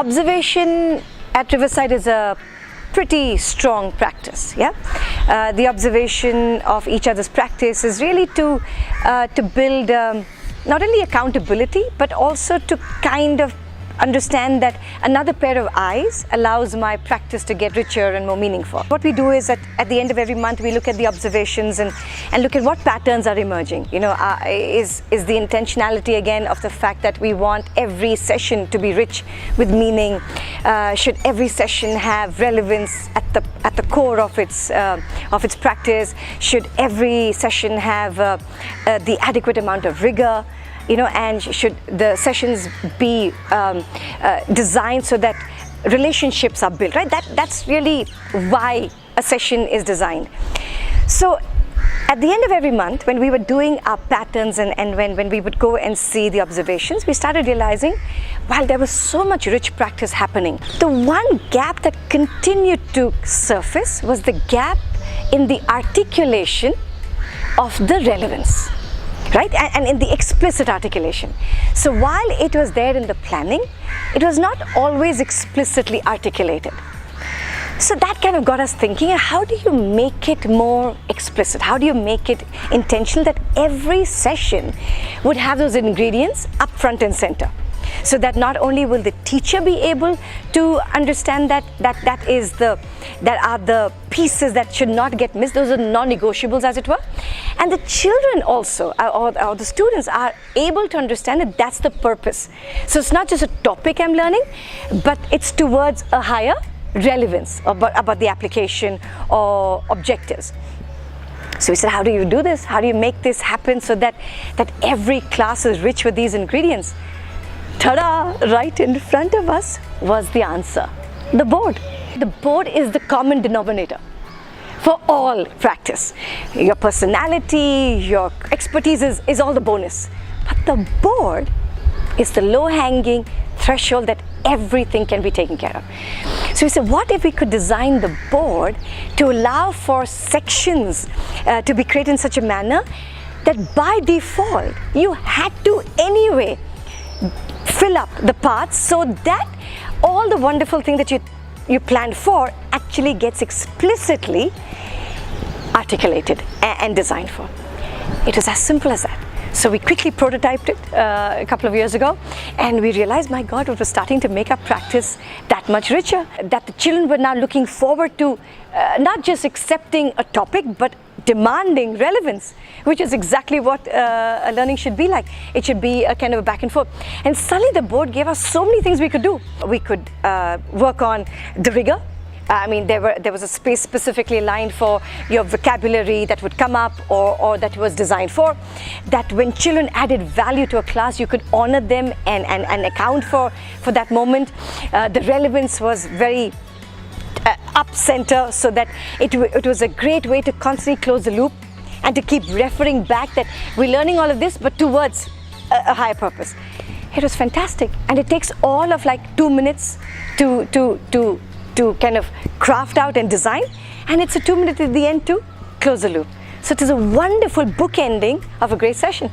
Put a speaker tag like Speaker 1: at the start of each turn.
Speaker 1: Observation at Riverside is a pretty strong practice. The observation of each other's practice is really to build not only accountability but also to kind of understand that another pair of eyes allows my practice to get richer and more meaningful. What we do is at the end of every month we look at the observations and look at what patterns are emerging. Is the intentionality again of the fact that we want every session to be rich with meaning? Should every session have relevance at the core of its practice? Should every session have the adequate amount of rigor? And should the sessions be designed so that relationships are built, right? That's really why a session is designed. So at the end of every month, when we were doing our patterns and when we would go and see the observations, we started realizing while there was so much rich practice happening, the one gap that continued to surface was the gap in the articulation of the relevance. Right? And in the explicit articulation. So while it was there in the planning, it was not always explicitly articulated. So that kind of got us thinking, how do you make it more explicit? How do you make it intentional that every session would have those ingredients up front and center? So that not only will the teacher be able to understand that are the pieces that should not get missed, those are non-negotiables as it were, and the children also or the students are able to understand that that's the purpose. So it's not just a topic I'm learning, but it's towards a higher relevance about the application or objectives. So we said, how do you do this? How do you make this happen so that every class is rich with these ingredients? Ta-da! Right in front of us was the answer, the board. The board is the common denominator for all practice. Your personality, your expertise is all the bonus. But the board is the low-hanging threshold that everything can be taken care of. So we said, what if we could design the board to allow for sections to be created in such a manner that by default you had to anyway fill up the parts so that all the wonderful thing that you planned for actually gets explicitly articulated and designed for. It was as simple as that. So we quickly prototyped it a couple of years ago, and we realized, my God, it was starting to make our practice that much richer, that the children were now looking forward to not just accepting a topic, but demanding relevance, which is exactly what a learning should be like. It should be a kind of a back and forth. And suddenly the board gave us so many things we could do. We could work on the rigor. I mean, there was a space specifically aligned for your vocabulary that would come up or that was designed for. That when children added value to a class, you could honor them and account for that moment. The relevance was very up center, so that it was a great way to constantly close the loop and to keep referring back that we're learning all of this but towards a higher purpose. It was fantastic, and it takes all of like 2 minutes to kind of craft out and design, and it's a 2 minutes at the end to close the loop. So it is a wonderful bookending of a great session.